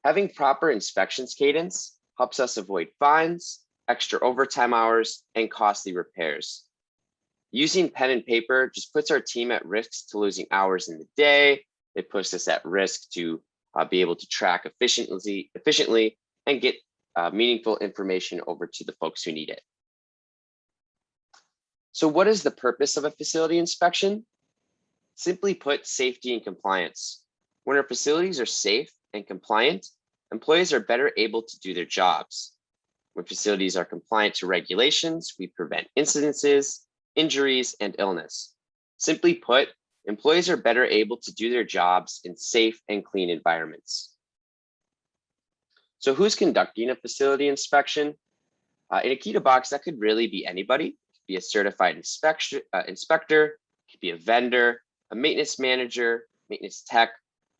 Having proper inspections cadence helps us avoid fines, extra overtime hours, and costly repairs. Using pen and paper just puts our team at risk to losing hours in the day. It puts us at risk to be able to track efficiently and get meaningful information over to the folks who need it. So what is the purpose of a facility inspection? Simply put, safety and compliance. When our facilities are safe and compliant, employees are better able to do their jobs. When facilities are compliant to regulations, we prevent incidences, injuries, and illness. Simply put, employees are better able to do their jobs in safe and clean environments. So who's conducting a facility inspection? In AkitaBox, that could really be anybody. It could be a certified inspector, it could be a vendor, a maintenance manager, maintenance tech,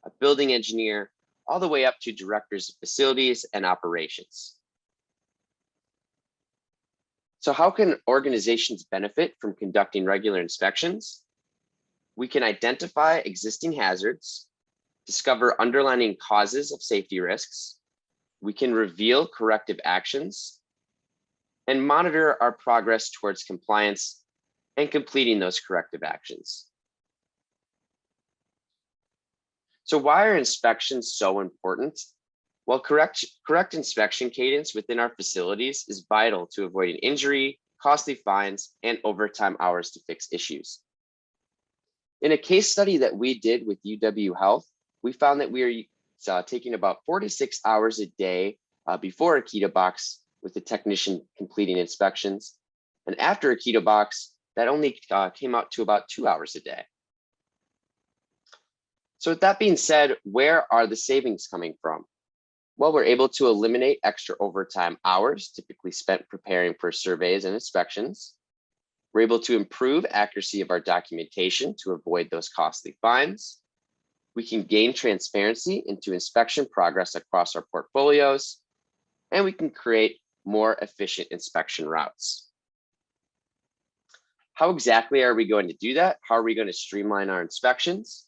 a building engineer, all the way up to directors of facilities and operations. So how can organizations benefit from conducting regular inspections? We can identify existing hazards, discover underlying causes of safety risks. We can reveal corrective actions and monitor our progress towards compliance and completing those corrective actions. So why are inspections so important? Well, correct inspection cadence within our facilities is vital to avoiding injury, costly fines, and overtime hours to fix issues. In a case study that we did with UW Health, we found that we are taking about 4 to 6 hours a day before AkitaBox with the technician completing inspections. And after AkitaBox, that only came out to about 2 hours a day. So with that being said, where are the savings coming from? Well, we're able to eliminate extra overtime hours typically spent preparing for surveys and inspections. We're able to improve accuracy of our documentation to avoid those costly fines. We can gain transparency into inspection progress across our portfolios, and we can create more efficient inspection routes. How exactly are we going to do that? How are we going to streamline our inspections?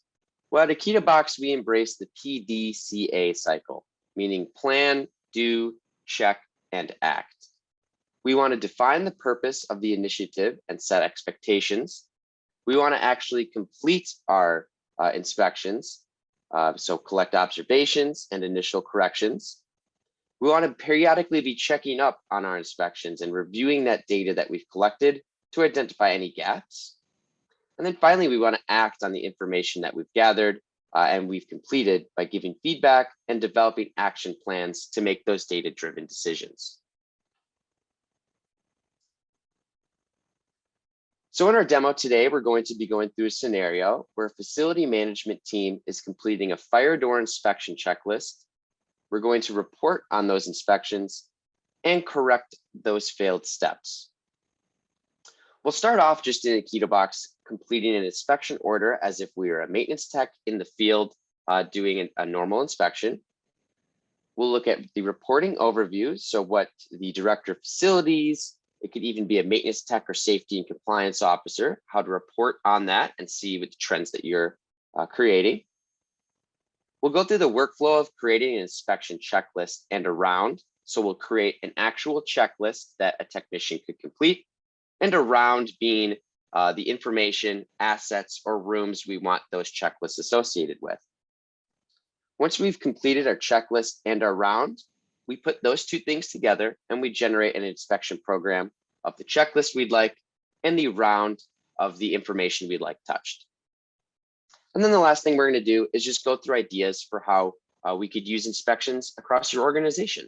Well, at AkitaBox, we embrace the PDCA cycle, meaning plan, do, check, and act. We want to define the purpose of the initiative and set expectations. We want to actually complete our inspections, so collect observations and initial corrections. We want to periodically be checking up on our inspections and reviewing that data that we've collected to identify any gaps. And then finally, we want to act on the information that we've gathered and we've completed by giving feedback and developing action plans to make those data-driven decisions. So in our demo today, we're going to be going through a scenario where a facility management team is completing a fire door inspection checklist. We're going to report on those inspections and correct those failed steps. We'll start off just in AkitaBox completing an inspection order as if we were a maintenance tech in the field doing a normal inspection. We'll look at the reporting overview. So what the director of facilities, it could even be a maintenance tech or safety and compliance officer, how to report on that and see what the trends that you're creating. We'll go through the workflow of creating an inspection checklist and a round. So we'll create an actual checklist that a technician could complete, and a round being the information, assets, or rooms we want those checklists associated with. Once we've completed our checklist and our round, we put those two things together and we generate an inspection program of the checklist we'd like and the round of the information we'd like touched. And then the last thing we're going to do is just go through ideas for how we could use inspections across your organization.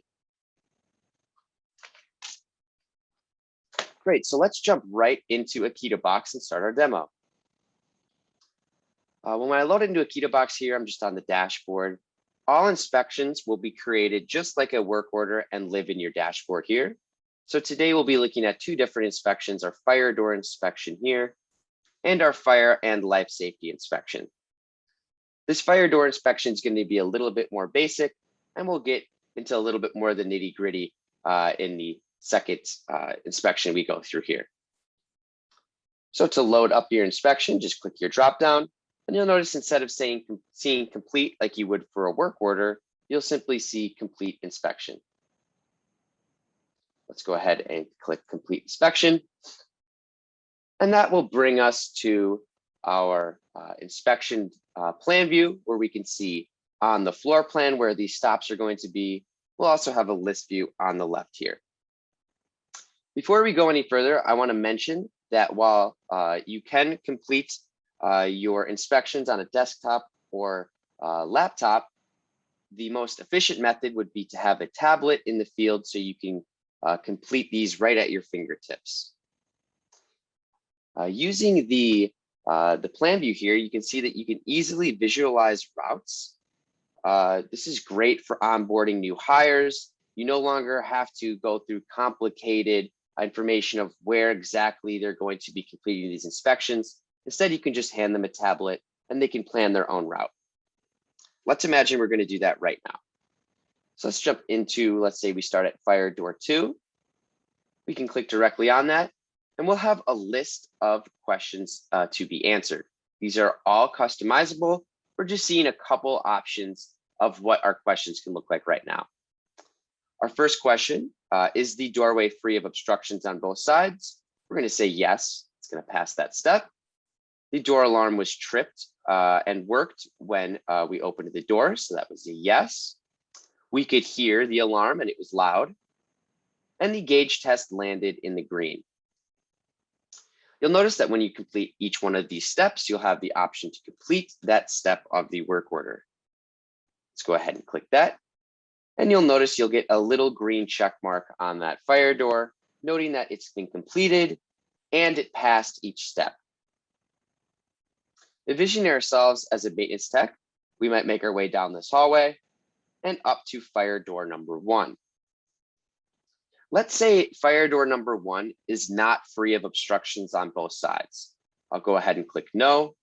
Great, so let's jump right into AkitaBox and start our demo. When I load into AkitaBox here, I'm just on the dashboard. All inspections will be created just like a work order and live in your dashboard here. So today we'll be looking at two different inspections, our fire door inspection here and our fire and life safety inspection. This fire door inspection is going to be a little bit more basic, and we'll get into a little bit more of the nitty-gritty in the second inspection we go through here. So to load up your inspection, just click your drop down, and you'll notice instead of seeing complete like you would for a work order, you'll simply see complete inspection. Let's go ahead and click complete inspection. And that will bring us to our inspection plan view, where we can see on the floor plan where these stops are going to be. We'll also have a list view on the left here. Before we go any further, I want to mention that while you can complete your inspections on a desktop or laptop, the most efficient method would be to have a tablet in the field so you can complete these right at your fingertips. Using the plan view here, you can see that you can easily visualize routes. This is great for onboarding new hires. You no longer have to go through complicated information of where exactly they're going to be completing these inspections. Instead, you can just hand them a tablet and they can plan their own route. Let's imagine we're going to do that right now. So let's jump into, let's say we start at fire door 2. We can click directly on that, and we'll have a list of questions to be answered. These are all customizable. We're just seeing a couple options of what our questions can look like right now. Our first question, is the doorway free of obstructions on both sides? We're going to say yes. It's going to pass that step. The door alarm was tripped and worked when we opened the door, so that was a yes. We could hear the alarm and it was loud. And the gauge test landed in the green. You'll notice that when you complete each one of these steps, you'll have the option to complete that step of the work order. Let's go ahead and click that. And you'll notice you'll get a little green check mark on that fire door, noting that it's been completed and it passed each step. Envisioning ourselves as a maintenance tech, we might make our way down this hallway and up to fire door number 1. Let's say fire door number 1 is not free of obstructions on both sides. I'll go ahead and click no.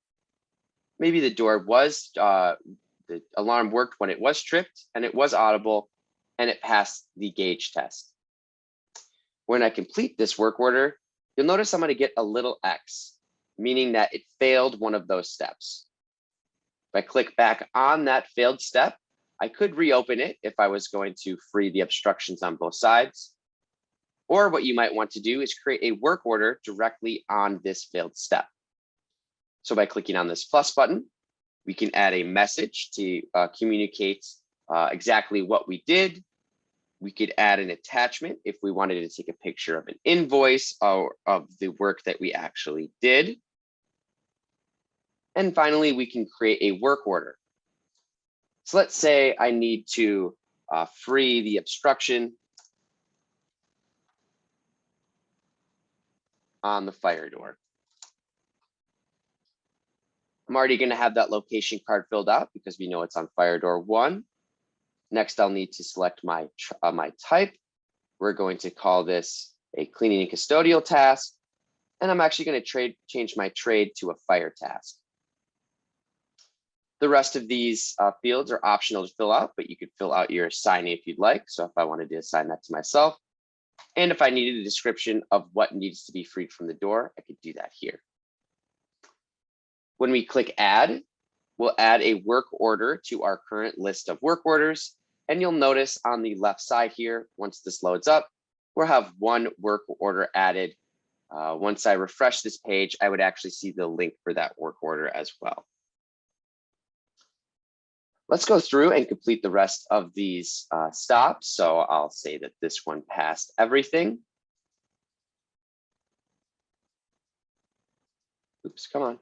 Maybe the door was, the alarm worked when it was tripped and it was audible and it passed the gauge test. When I complete this work order, you'll notice I'm going to get a little X, meaning that it failed one of those steps. If I click back on that failed step, I could reopen it if I was going to free the obstructions on both sides. Or what you might want to do is create a work order directly on this failed step. So by clicking on this plus button, we can add a message to communicate exactly what we did. We could add an attachment if we wanted to take a picture of an invoice or of the work that we actually did. And finally, we can create a work order. So let's say I need to free the obstruction on the fire door. I'm already going to have that location card filled out because we know it's on fire door 1. Next, I'll need to select my type. We're going to call this a cleaning and custodial task. And I'm actually going to change my trade to a fire task. The rest of these fields are optional to fill out, but you could fill out your assignee if you'd like. So if I wanted to assign that to myself, and if I needed a description of what needs to be freed from the door, I could do that here. When we click add, we'll add a work order to our current list of work orders. And you'll notice on the left side here, once this loads up, we'll have one work order added. Once I refresh this page, I would actually see the link for that work order as well. Let's go through and complete the rest of these stops. So I'll say that this one passed everything. Oops, come on.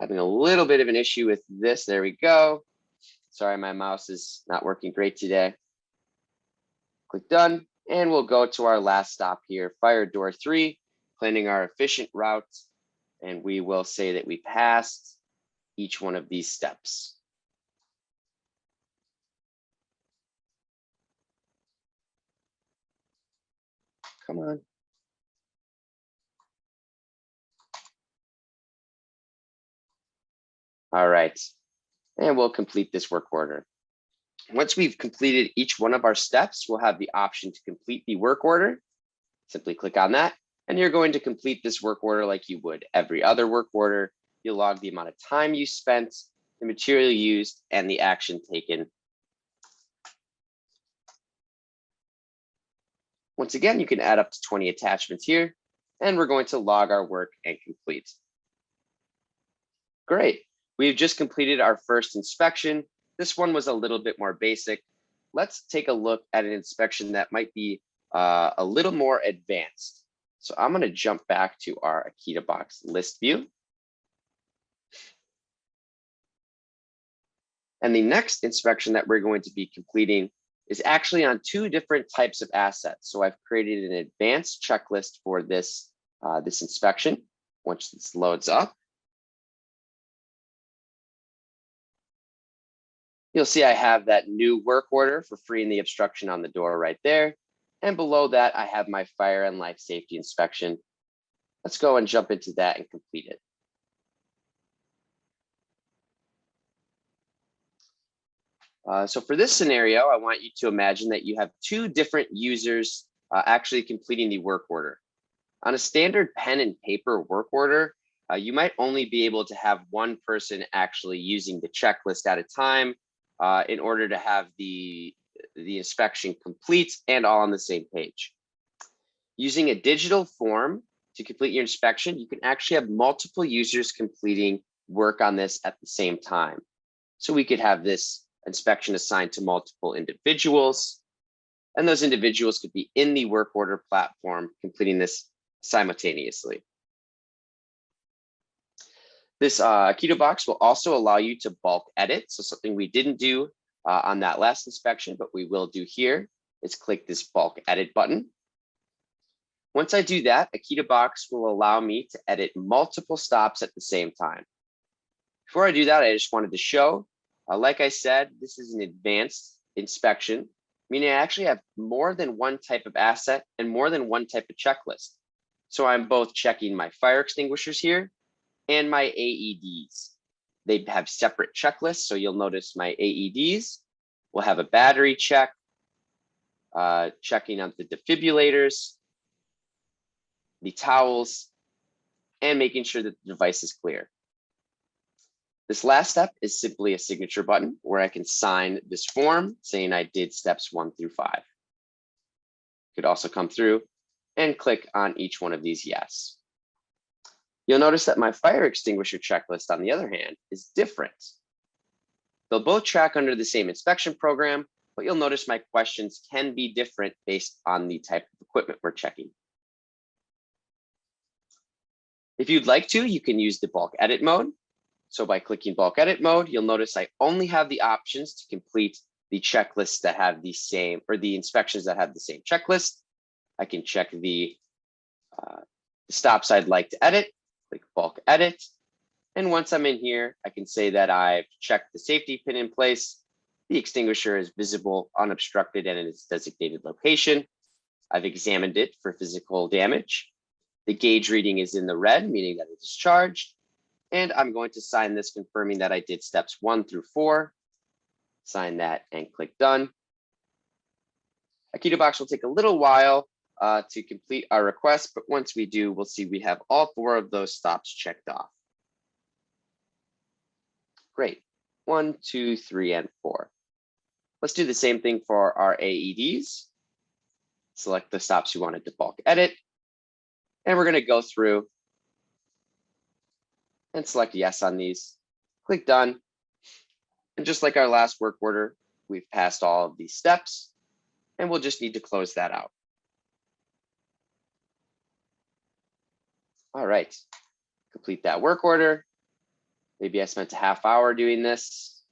Having a little bit of an issue with this. There we go. Sorry, my mouse is not working great today. Click done, and we'll go to our last stop here, fire door 3, planning our efficient route, and we will say that we passed each one of these steps. Come on. All right, and we'll complete this work order. Once we've completed each one of our steps, we'll have the option to complete the work order. Simply click on that, and you're going to complete this work order like you would every other work order. you'll log the amount of time you spent, the material used, and the action taken. Once again, you can add up to 20 attachments here, and we're going to log our work and complete. Great. We've just completed our first inspection. This one was a little bit more basic. Let's take a look at an inspection that might be a little more advanced. So I'm going to jump back to our AkitaBox list view. And the next inspection that we're going to be completing is actually on two different types of assets. So I've created an advanced checklist for this, this inspection. Once this loads up, you'll see I have that new work order for freeing the obstruction on the door right there. And below that, I have my fire and life safety inspection. Let's go and jump into that and complete it. So for this scenario, I want you to imagine that you have two different users actually completing the work order. On a standard pen and paper work order, you might only be able to have one person actually using the checklist at a time in order to have the inspection complete and all on the same page. Using a digital form to complete your inspection, you can actually have multiple users completing work on this at the same time. So we could have this inspection assigned to multiple individuals, and those individuals could be in the work order platform completing this simultaneously. This AkitaBox will also allow you to bulk edit. So something we didn't do on that last inspection, but we will do here is click this bulk edit button. Once I do that, AkitaBox will allow me to edit multiple stops at the same time. Before I do that, I just wanted to show, like I said, this is an advanced inspection, meaning I actually have more than one type of asset and more than one type of checklist. So I'm both checking my fire extinguishers here and my AEDs. They have separate checklists. So you'll notice my AEDs will have a battery check, checking on the defibrillators, the towels, and making sure that the device is clear. This last step is simply a signature button where I can sign this form saying I did steps 1 through 5. Could also come through and click on each one of these yes. You'll notice that my fire extinguisher checklist, on the other hand, is different. They'll both track under the same inspection program, but you'll notice my questions can be different based on the type of equipment we're checking. If you'd like to, you can use the bulk edit mode. So by clicking bulk edit mode, you'll notice I only have the options to complete the checklists that have the same, or the inspections that have the same checklist. I can check the stops I'd like to edit, click bulk edit. And once I'm in here, I can say that I've checked the safety pin in place. The extinguisher is visible, unobstructed, and in its designated location. I've examined it for physical damage. The gauge reading is in the red, meaning that it is charged. And I'm going to sign this confirming that I did steps 1 through 4. Sign that and click done. AkitaBox will take a little while to complete our request, but once we do, we'll see we have all 4 of those stops checked off. Great. 1, 2, 3, and 4. Let's do the same thing for our AEDs. Select the stops you wanted to bulk edit. And we're going to go through and select yes on these. Click done. And just like our last work order, we've passed all of these steps, and we'll just need to close that out. All right, complete that work order. Maybe I spent a half hour doing this.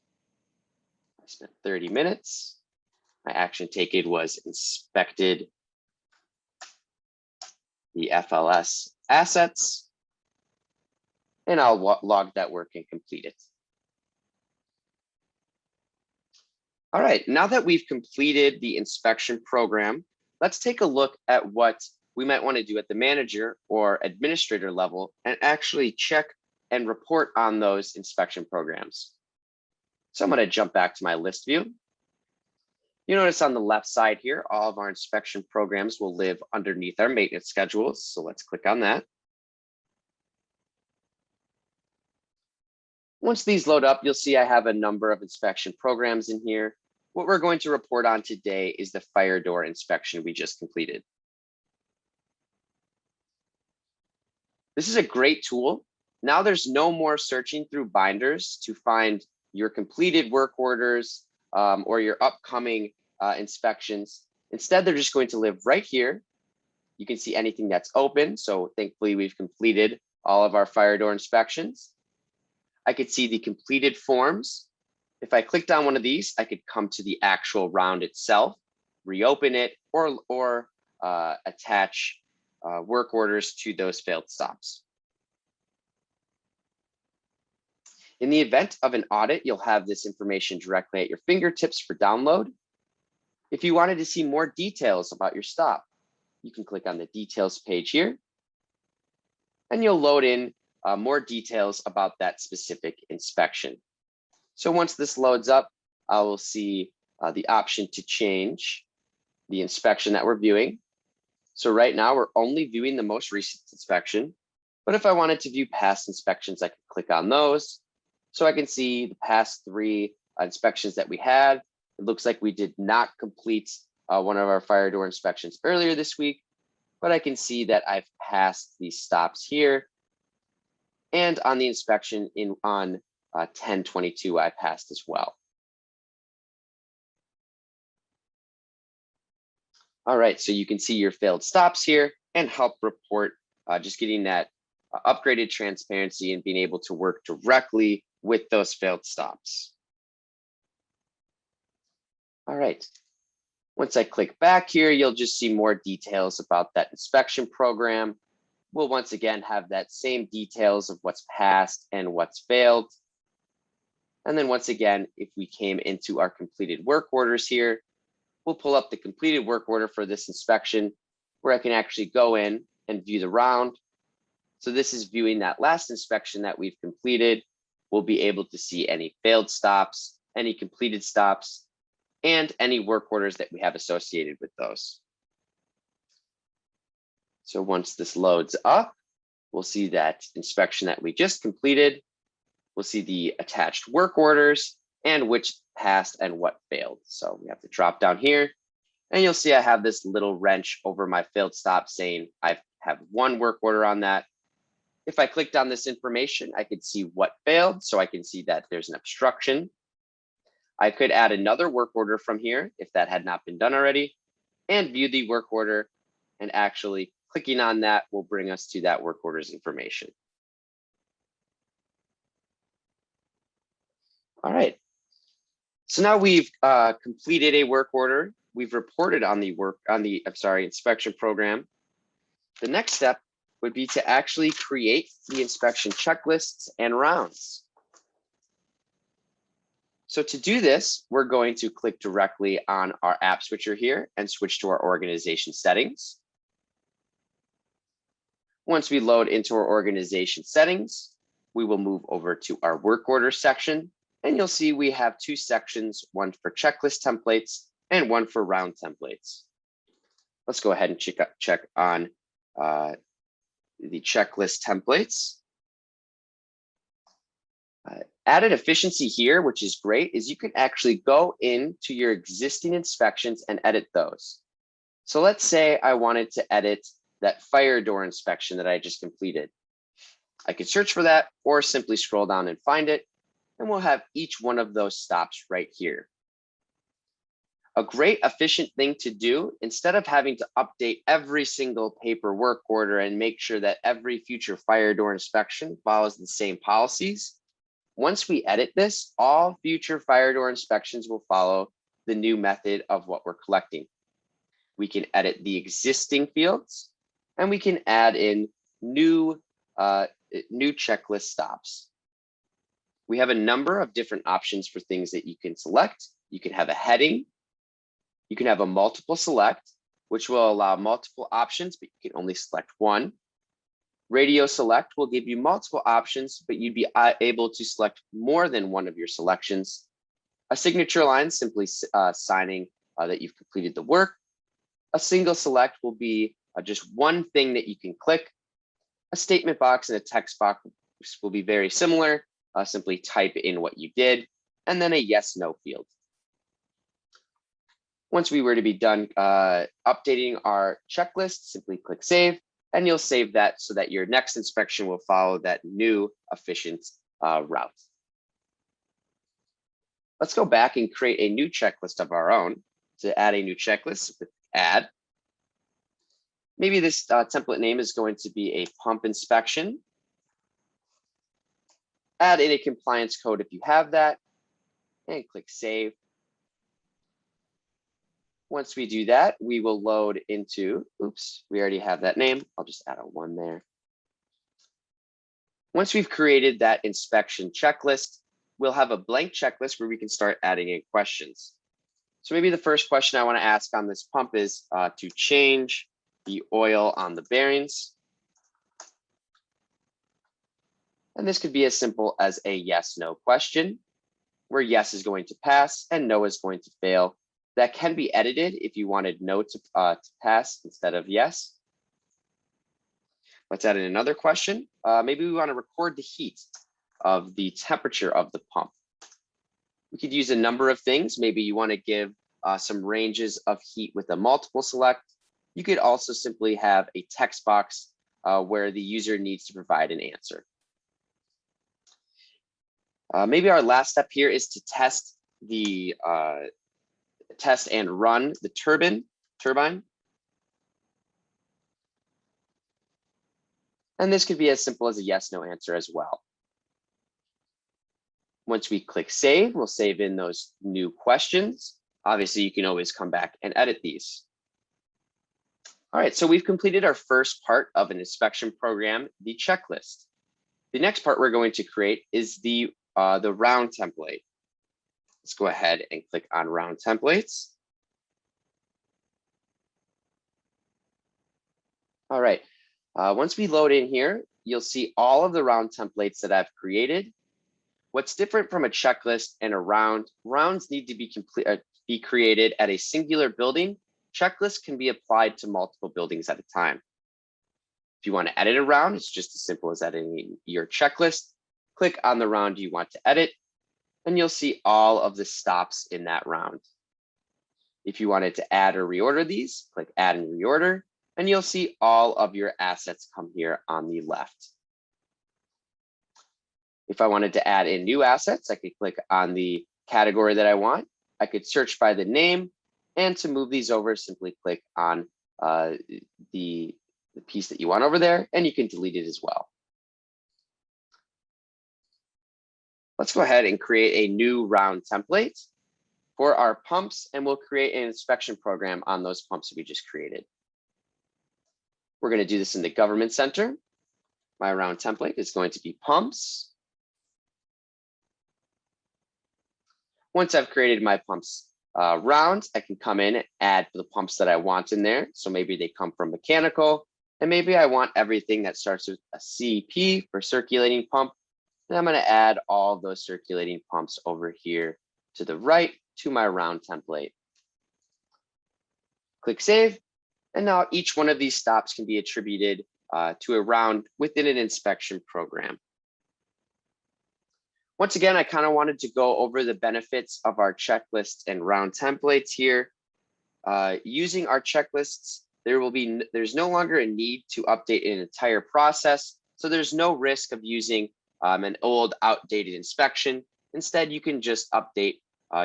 I spent 30 minutes. My action taken was inspected the FLS assets, and I'll log that work and complete it. All right, now that we've completed the inspection program, let's take a look at what we might want to do at the manager or administrator level and actually check and report on those inspection programs. So I'm going to jump back to my list view. You notice on the left side here, all of our inspection programs will live underneath our maintenance schedules. So let's click on that. Once these load up, you'll see I have a number of inspection programs in here. What we're going to report on today is the fire door inspection we just completed. This is a great tool. Now there's no more searching through binders to find your completed work orders or your upcoming inspections. Instead, they're just going to live right here. You can see anything that's open. So thankfully, we've completed all of our fire door inspections. I could see the completed forms. If I clicked on one of these, I could come to the actual round itself, reopen it, or attach work orders to those failed stops. In the event of an audit, you'll have this information directly at your fingertips for download. If you wanted to see more details about your stop, you can click on the details page here, and you'll load in more details about that specific inspection. So once this loads up, I will see the option to change the inspection that we're viewing. So right now we're only viewing the most recent inspection, but if I wanted to view past inspections, I could click on those. So I can see the past 3 inspections that we had. It looks like we did not complete one of our fire door inspections earlier this week, but I can see that I've passed these stops here. And on the inspection on 10/22, I passed as well. All right, so you can see your failed stops here and help report, just getting that upgraded transparency and being able to work directly with those failed stops. All right, once I click back here, you'll just see more details about that inspection program. We'll once again have that same details of what's passed and what's failed. And then once again, if we came into our completed work orders here, we'll pull up the completed work order for this inspection where I can actually go in and view the round. So this is viewing that last inspection that we've completed. We'll be able to see any failed stops, any completed stops, and any work orders that we have associated with those. So once this loads up, we'll see that inspection that we just completed. We'll see the attached work orders and which passed and what failed. So we have to drop down here and you'll see I have this little wrench over my failed stop saying I have 1 work order on that. If I clicked on this information, I could see what failed. So I can see that there's an obstruction. I could add another work order from here if that had not been done already and view the work order, and actually clicking on that will bring us to that work orders information. All right. So now we've completed a work order. We've reported on the inspection program. The next step would be to actually create the inspection checklists and rounds. So to do this, we're going to click directly on our app switcher here and switch to our organization settings. Once we load into our organization settings, we will move over to our work order section. And you'll see we have 2 sections, one for checklist templates and one for round templates. Let's go ahead and check on the checklist templates. Added efficiency here, which is great, is you can actually go into your existing inspections and edit those. So let's say I wanted to edit that fire door inspection that I just completed. I could search for that or simply scroll down and find it. And we'll have each one of those stops right here. A great efficient thing to do, instead of having to update every single paper work order and make sure that every future fire door inspection follows the same policies, once we edit this, all future fire door inspections will follow the new method of what we're collecting. We can edit the existing fields and we can add in new checklist stops. We have a number of different options for things that you can select. You can have a heading. You can have a multiple select, which will allow multiple options, but you can only select one. Radio select will give you multiple options, but you'd be able to select more than one of your selections. A signature line, simply signing that you've completed the work. A single select will be just one thing that you can click. A statement box and a text box will be very similar. simply type in what you did, and then a yes, no field. Once we were to be done updating our checklist, simply click save, and you'll save that so that your next inspection will follow that new efficient route. Let's go back and create a new checklist of our own. To add a new checklist, add. Maybe this template name is going to be a pump inspection. Add in a compliance code if you have that, and click save. Once we do that, we will load into, oops, we already have that name. I'll just add a 1 there. Once we've created that inspection checklist, we'll have a blank checklist where we can start adding in questions. So maybe the first question I want to ask on this pump is to change the oil on the bearings. And this could be as simple as a yes, no question, where yes is going to pass and no is going to fail. That can be edited if you wanted no to pass instead of yes. Let's add in another question. Maybe we want to record the heat of the temperature of the pump. We could use a number of things. Maybe you want to give some ranges of heat with a multiple select. You could also simply have a text box where the user needs to provide an answer. Maybe our last step here is to test and run the turbine. And this could be as simple as a yes, no answer as well. Once we click save, we'll save in those new questions. Obviously, you can always come back and edit these. All right, so we've completed our first part of an inspection program, the checklist. The next part we're going to create is the round template. Let's go ahead and click on round templates. All right, once we load in here, you'll see all of the round templates that I've created. What's different from a checklist and a round, rounds need to be created at a singular building. Checklists can be applied to multiple buildings at a time. If you want to edit a round, it's just as simple as editing your checklist. Click on the round you want to edit, and you'll see all of the stops in that round. If you wanted to add or reorder these, click add and reorder, and you'll see all of your assets come here on the left. If I wanted to add in new assets, I could click on the category that I want. I could search by the name, and to move these over, simply click on the piece that you want over there, and you can delete it as well. Let's go ahead and create a new round template for our pumps, and we'll create an inspection program on those pumps that we just created. We're going to do this in the government center. My round template is going to be pumps. Once I've created my pumps round, I can come in and add the pumps that I want in there. So maybe they come from mechanical, and maybe I want everything that starts with a CP for circulating pump. And I'm going to add all those circulating pumps over here to the right to my round template. Click save. And now each one of these stops can be attributed to a round within an inspection program. Once again, I kind of wanted to go over the benefits of our checklists and round templates here. Using our checklists, there's no longer a need to update an entire process. So there's no risk of using an old outdated inspection. Instead, you can just update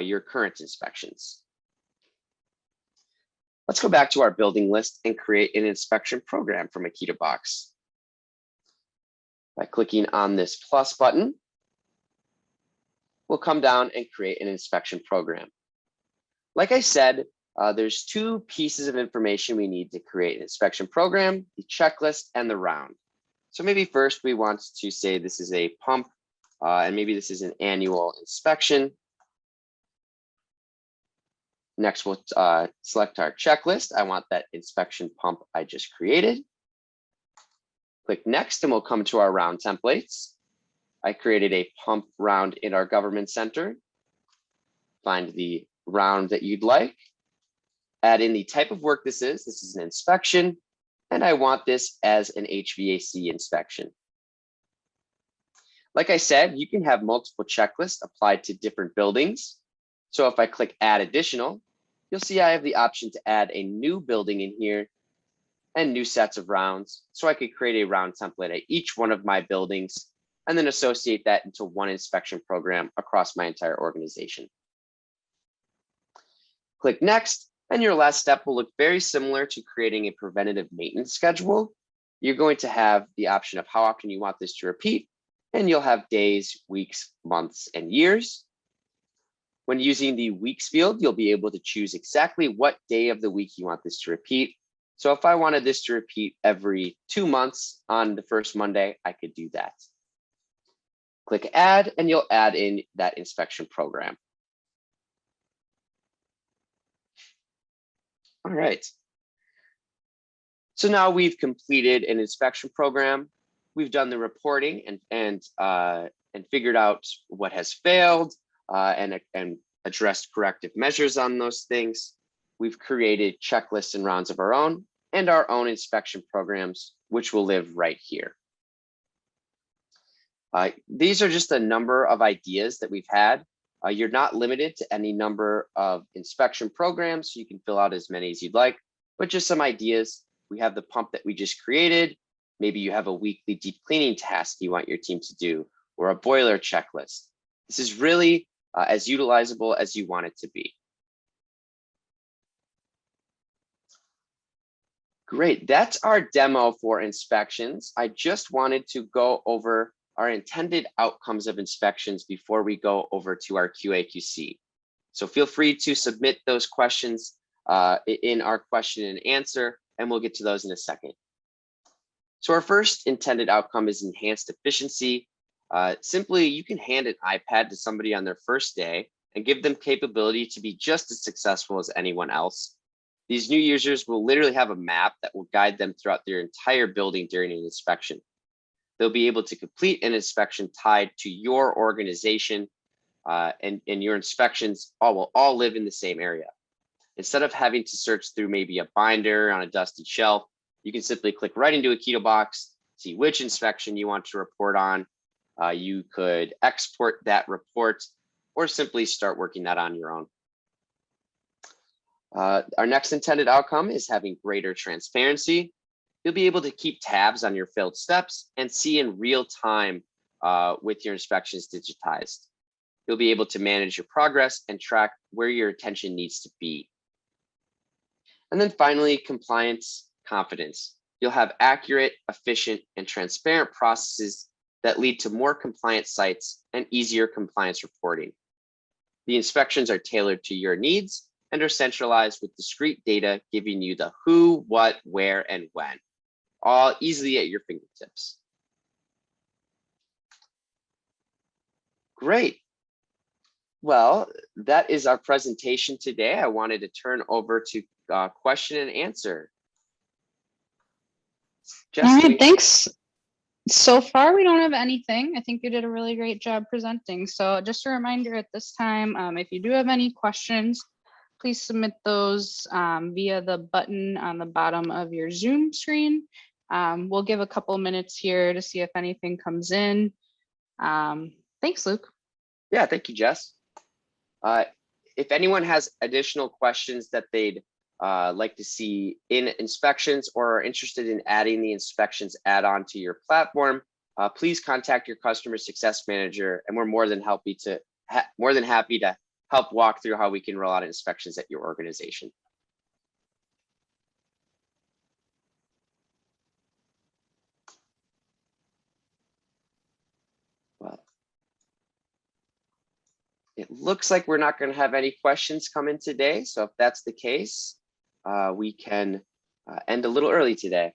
your current inspections. Let's go back to our building list and create an inspection program from AkitaBox. By clicking on this plus button, we'll come down and create an inspection program. Like I said, there's two pieces of information we need to create an inspection program, the checklist and the round. So maybe first we want to say this is a pump, and maybe this is an annual inspection. Next, we'll select our checklist. I want that inspection pump I just created. Click next, and we'll come to our round templates. I created a pump round in our government center. Find the round that you'd like. Add in the type of work this is. This is an inspection, and I want this as an HVAC inspection. Like I said, you can have multiple checklists applied to different buildings. So if I click add additional, you'll see I have the option to add a new building in here and new sets of rounds. So I could create a round template at each one of my buildings and then associate that into one inspection program across my entire organization. Click next, and your last step will look very similar to creating a preventative maintenance schedule. You're going to have the option of how often you want this to repeat, and you'll have days, weeks, months, and years. When using the weeks field, you'll be able to choose exactly what day of the week you want this to repeat. So if I wanted this to repeat every 2 months on the first Monday, I could do that. Click add, and you'll add in that inspection program. All right. So now we've completed an inspection program. We've done the reporting and figured out what has failed and addressed corrective measures on those things. We've created checklists and rounds of our own and our own inspection programs, which will live right here. These are just a number of ideas that we've had. You're not limited to any number of inspection programs, so you can fill out as many as you'd like, but just some ideas. We have the pump that we just created. Maybe you have a weekly deep cleaning task you want your team to do, or a boiler checklist. This is really as utilizable as you want it to be. Great, that's our demo for inspections. I just wanted to go over our intended outcomes of inspections before we go over to our QA/QC. So feel free to submit those questions in our question and answer, and we'll get to those in a second. So our first intended outcome is enhanced efficiency. Simply, you can hand an iPad to somebody on their first day and give them capability to be just as successful as anyone else. These new users will literally have a map that will guide them throughout their entire building during an inspection. They'll be able to complete an inspection tied to your organization, and your inspections will all live in the same area. Instead of having to search through maybe a binder on a dusty shelf, you can simply click right into AkitaBox, see which inspection you want to report on. You could export that report or simply start working that on your own. Our next intended outcome is having greater transparency. You'll be able to keep tabs on your failed steps and see in real time with your inspections digitized. You'll be able to manage your progress and track where your attention needs to be. And then finally, compliance confidence. You'll have accurate, efficient, and transparent processes that lead to more compliant sites and easier compliance reporting. The inspections are tailored to your needs and are centralized with discrete data giving you the who, what, where, and when, all easily at your fingertips. Great. Well, that is our presentation today. I wanted to turn over to question and answer. All right, thanks. So far, we don't have anything. I think you did a really great job presenting. So just a reminder at this time, if you do have any questions, please submit those via the button on the bottom of your Zoom screen. We'll give a couple minutes here to see if anything comes in. Thanks, Luke. Yeah, thank you, Jess. If anyone has additional questions that they'd like to see in inspections or are interested in adding the inspections add-on to your platform, please contact your customer success manager, and we're more than happy to help walk through how we can roll out inspections at your organization. Well, it looks like we're not going to have any questions come in today. So if that's the case, we can end a little early today.